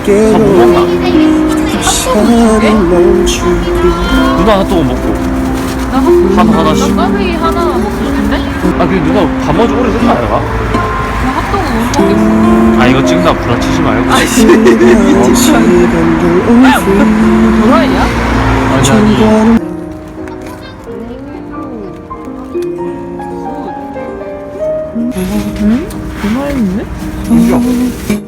밥 못 먹나? 누나 핫도그 먹고 나 하나씩. 나 까베기 하나 먹고 싶은데? 아 근데 누나 밥 먹은 지 오래된 거 아닌가? 나 핫도그 못 먹겠어. 아 이거 찍나 부라치지 말고 도라이야? 아니 아니 그 말있네? 정규